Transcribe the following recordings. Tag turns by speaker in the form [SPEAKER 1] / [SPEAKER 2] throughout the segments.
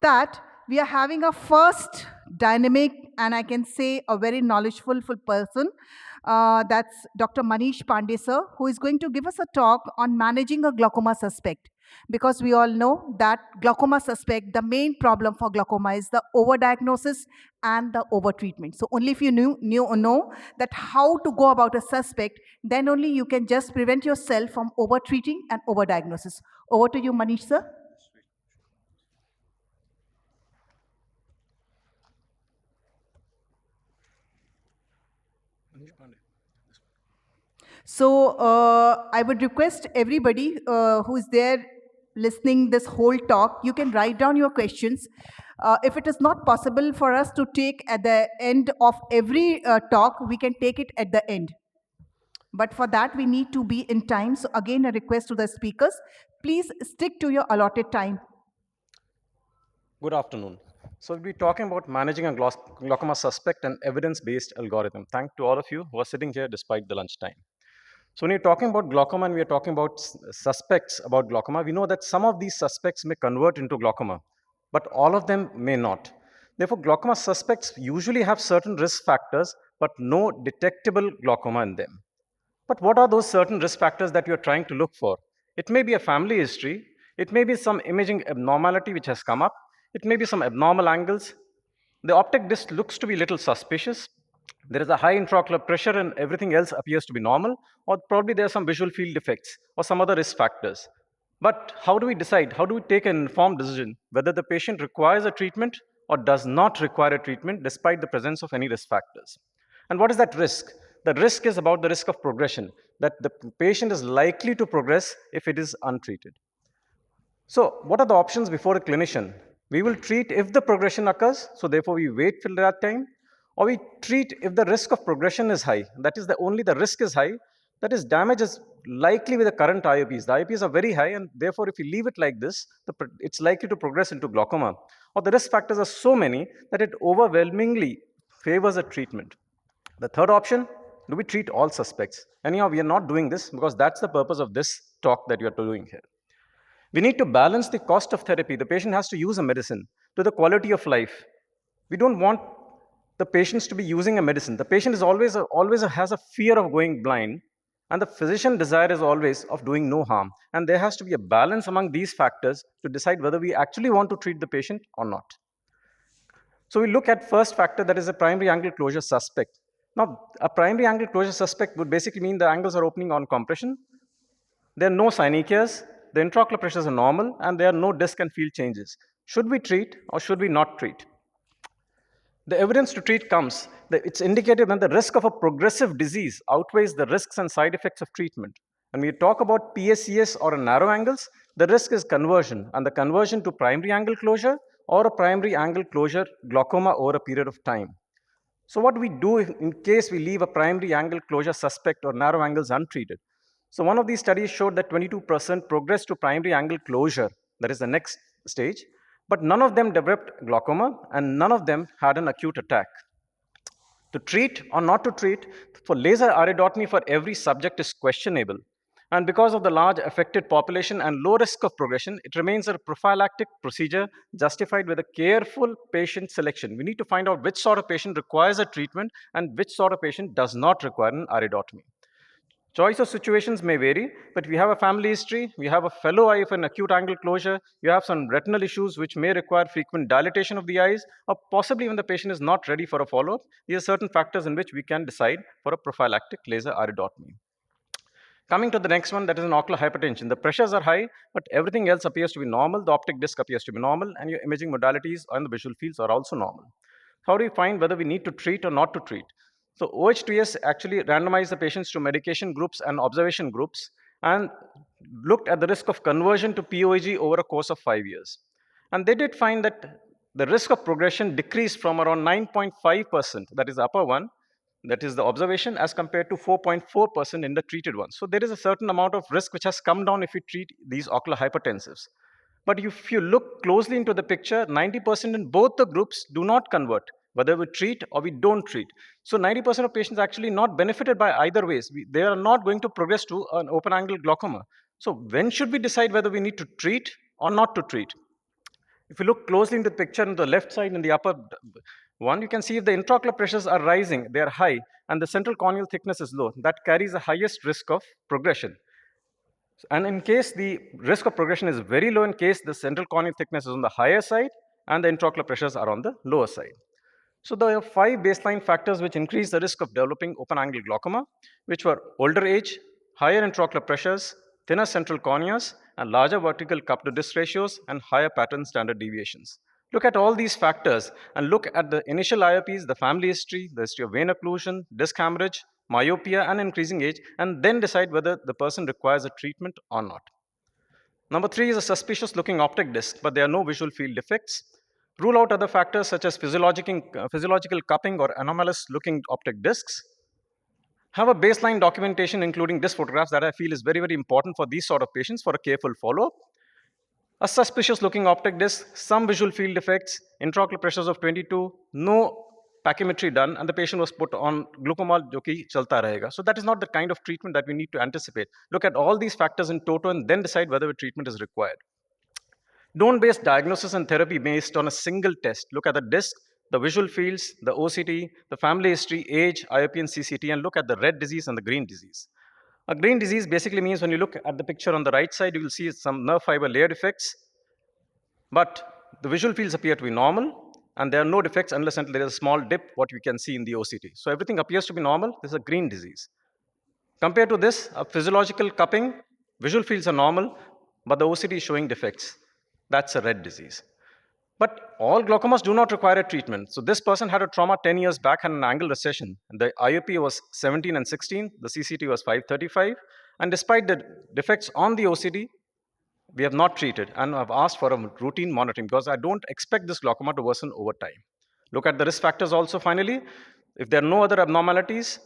[SPEAKER 1] that, we are having a first dynamic and I can say a very knowledgeable person. That's Dr. Manish Pandey sir, who is going to give us a talk on managing a glaucoma suspect. Because we all know that glaucoma suspect, the main problem for glaucoma is the overdiagnosis and the overtreatment. So only if you know that how to go about a suspect, then only you can just prevent yourself from overtreating and overdiagnosis. Over to you, Manish sir. So I would request everybody who is there listening this whole talk, you can write down your questions. If it is not possible for us to take at the end of every talk, we can take it at the end. But for that, we need to be in time. So again, a request to the speakers, please stick to your allotted time.
[SPEAKER 2] Good afternoon. So we'll be talking about managing a glaucoma suspect and evidence-based algorithm. Thank to all of you who are sitting here despite the lunchtime. So when you're talking about glaucoma and we are talking about suspects about glaucoma, we know that some of these suspects may convert into glaucoma, but all of them may not. Therefore, glaucoma suspects usually have certain risk factors, but no detectable glaucoma in them. But what are those certain risk factors that you're trying to look for? It may be a family history, it may be some imaging abnormality which has come up, it may be some abnormal angles. The optic disc looks to be a little suspicious. There is a high intraocular pressure and everything else appears to be normal, or probably there are some visual field defects or some other risk factors. But how do we decide? How do we take an informed decision whether the patient requires a treatment or does not require a treatment despite the presence of any risk factors? And what is that risk? The risk is about the risk of progression, that the patient is likely to progress if it is untreated. So, what are the options before a clinician? We will treat if the progression occurs, so therefore we wait till that time, or we treat if the risk of progression is high. That is, only the risk is high. That is, damage is likely with the current IOPs. The IOPs are very high, and therefore, if you leave it like this, it's likely to progress into glaucoma. Or the risk factors are so many that it overwhelmingly favors a treatment. The third option, do we treat all suspects? Anyhow, we are not doing this because that's the purpose of this talk that you are doing here. We need to balance the cost of therapy. The patient has to use a medicine to the quality of life. We don't want the patients to be using a medicine. The patient is always has a fear of going blind, and the physician desire is always of doing no harm. And there has to be a balance among these factors to decide whether we actually want to treat the patient or not. So we look at first factor, that is a primary angle closure suspect. Now, a primary angle closure suspect would basically mean the angles are opening on compression. There are no synechias, the intraocular pressures are normal, and there are no disc and field changes. Should we treat or should we not treat? The evidence to treat comes, it's indicated when the risk of a progressive disease outweighs the risks and side effects of treatment. When we talk about PSCS or narrow angles, the risk is conversion, and the conversion to primary angle closure or a primary angle closure glaucoma over a period of time. So what do we do in case we leave a primary angle closure suspect or narrow angles untreated? So one of these studies showed that 22% progressed to primary angle closure, that is the next stage, but none of them developed glaucoma and none of them had an acute attack. To treat or not to treat, for laser iridotomy for every subject is questionable. And because of the large affected population and low risk of progression, it remains a prophylactic procedure justified with a careful patient selection. We need to find out which sort of patient requires a treatment and which sort of patient does not require an iridotomy. Choice of situations may vary, but we have a family history, we have a fellow eye of an acute angle closure, you have some retinal issues which may require frequent dilatation of the eyes, or possibly when the patient is not ready for a follow-up, these are certain factors in which we can decide for a prophylactic laser iridotomy. Coming to the next one, that is an ocular hypertension. The pressures are high, but everything else appears to be normal. The optic disc appears to be normal, and your imaging modalities and the visual fields are also normal. How do you find whether we need to treat or not to treat? So OH2S actually randomized the patients to medication groups and observation groups and looked at the risk of conversion to POEG over a course of 5 years. And they did find that the risk of progression decreased from around 9.5%, that is the upper one, that is the observation, as compared to 4.4% in the treated ones. So there is a certain amount of risk which has come down if you treat these ocular hypertensives. But if you look closely into the picture, 90% in both the groups do not convert, whether we treat or we don't treat. So 90% of patients actually not benefited by either ways. They are not going to progress to an open angle glaucoma. So when should we decide whether we need to treat or not to treat? If you look closely in the picture on the left side in the upper one, you can see if the intraocular pressures are rising, they are high, and the central corneal thickness is low. That carries the highest risk of progression. And in case the risk of progression is very low, in case the central corneal thickness is on the higher side and the intraocular pressures are on the lower side. So there are 5 baseline factors which increase the risk of developing open angle glaucoma, which were older age, higher intraocular pressures, thinner central corneas, and larger vertical cup to disc ratios and higher pattern standard deviations. Look at all these factors and look at the initial IOPs, the family history, the history of vein occlusion, disc hemorrhage, myopia, and increasing age, and then decide whether the person requires a treatment or not. Number 3 is a suspicious looking optic disc, but there are no visual field defects. Rule out other factors such as physiological cupping or anomalous looking optic discs. Have a baseline documentation including disc photographs that I feel is very, very important for these sort of patients for a careful follow-up. A suspicious looking optic disc, some visual field defects, intraocular pressures of 22, no pachymetry done, and the patient was put on glucomol, jo ki chalta rahega. So that is not the kind of treatment that we need to anticipate. Look at all these factors in total and then decide whether a treatment is required. Don't base diagnosis and therapy based on a single test. Look at the disc, the visual fields, the OCT, the family history, age, IOP, and CCT, and look at the red disease and the green disease. A green disease basically means when you look at the picture on the right side, you will see some nerve fiber layer defects, but the visual fields appear to be normal, and there are no defects unless until there is a small dip, what we can see in the OCT. So everything appears to be normal. This is a green disease. Compared to this, a physiological cupping, visual fields are normal, but the OCT is showing defects. That's a red disease. But all glaucomas do not require a treatment. So this person had a trauma 10 years back and an angle recession. And the IOP was 17 and 16. The CCT was 535. And despite the defects on the OCT, we have not treated and have asked for a routine monitoring because I don't expect this glaucoma to worsen over time. Look at the risk factors also finally. If there are no other abnormalities,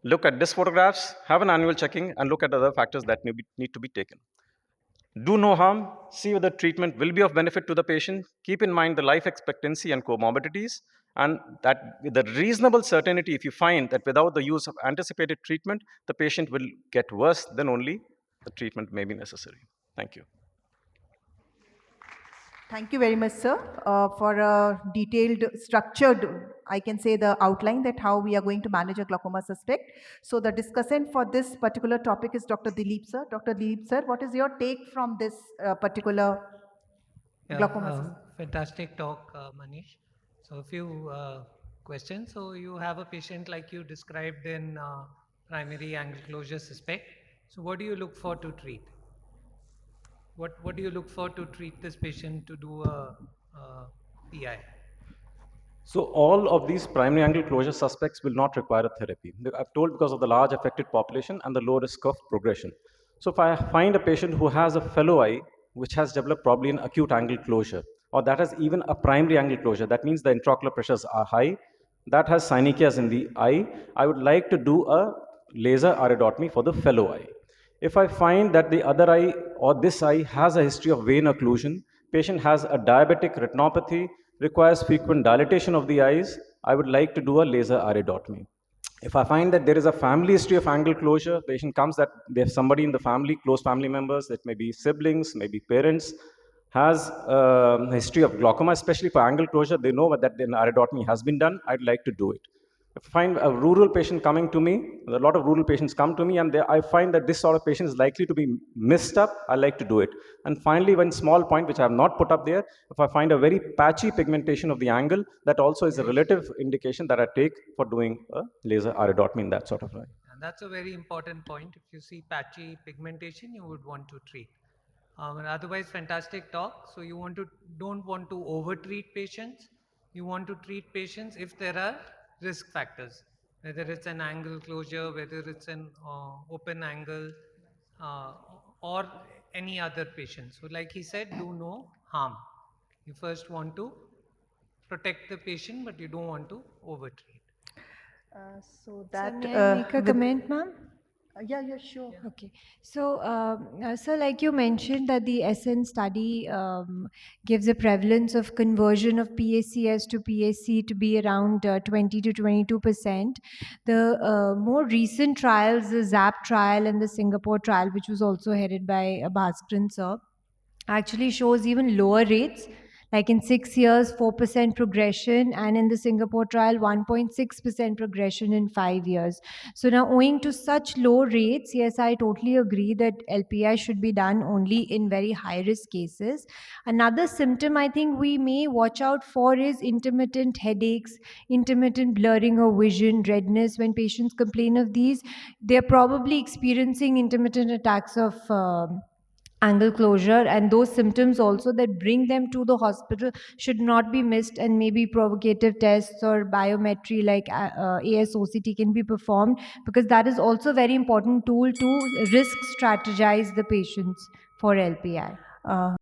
[SPEAKER 2] look at disc photographs, have an annual checking, and look at other factors that need to be taken. Do no harm, see whether treatment will be of benefit to the patient, keep in mind the life expectancy and comorbidities, and that with a reasonable certainty, if you find that without the use of anticipated treatment, the patient will get worse, then only the treatment may be necessary. Thank you.
[SPEAKER 1] Thank you very much, sir, for a detailed, structured, I can say the outline that how we are going to manage a glaucoma suspect. So the discussant for this particular topic is Dr. Dilip, sir. Dr. Dilip, sir, what is your take from this particular glaucoma suspect?
[SPEAKER 3] Fantastic talk, Manish. So a few questions. So you have a patient like you described in primary angle closure suspect. So what do you look for to treat? What do you look for to treat this patient to do a PI?
[SPEAKER 2] So all of these primary angle closure suspects will not require a therapy. I've told because of the large affected population and the low risk of progression. So if I find a patient who has a fellow eye which has developed probably an acute angle closure, or that has even a primary angle closure, that means the intraocular pressures are high, that has synechias in the eye, I would like to do a laser iridotomy for the fellow eye. If I find that the other eye or this eye has a history of vein occlusion, patient has a diabetic retinopathy, requires frequent dilatation of the eyes, I would like to do a laser iridotomy. If I find that there is a family history of angle closure, patient comes that there's somebody in the family, close family members, that may be siblings, maybe parents, has a history of glaucoma, especially for angle closure, they know that an iridotomy has been done, I'd like to do it. If I find a rural patient coming to me, a lot of rural patients come to me, and I find that this sort of patient is likely to be missed up, I like to do it. And finally, one small point which I have not put up there, if I find a very patchy pigmentation of the angle, that also is a relative indication that I take for doing a laser iridotomy in that sort of eye.
[SPEAKER 3] And that's a very important point. If you see patchy pigmentation, you would want to treat. And otherwise, fantastic talk. So you don't want to over-treat patients. You want to treat patients if there are risk factors, whether it's an angle closure, whether it's an open angle, or any other patient. So like he said, do no harm. You first want to protect the patient, but you don't want to over-treat.
[SPEAKER 1] So that
[SPEAKER 4] may I make a comment, ma'am?
[SPEAKER 1] Yeah, sure.
[SPEAKER 4] Yeah. Okay. So, sir, like you mentioned that the SN study gives a prevalence of conversion of PACS to PAC to be around 20 to 22%. The more recent trials, the ZAP trial and the Singapore trial, which was also headed by Bhaskaran sir, actually shows even lower rates, Like in 6 years, 4% progression, and in the Singapore trial, 1.6% progression in 5 years. So now, owing to such low rates, yes, I totally agree that LPI should be done only in very high risk cases. Another symptom I think we may watch out for is intermittent headaches, intermittent blurring of vision, redness. When patients complain of these, they're probably experiencing intermittent attacks of angle closure, and those symptoms also that bring them to the hospital should not be missed, and maybe provocative tests or biometry like ASOCT can be performed, because that is also a very important tool to risk strategize the patients for LPI.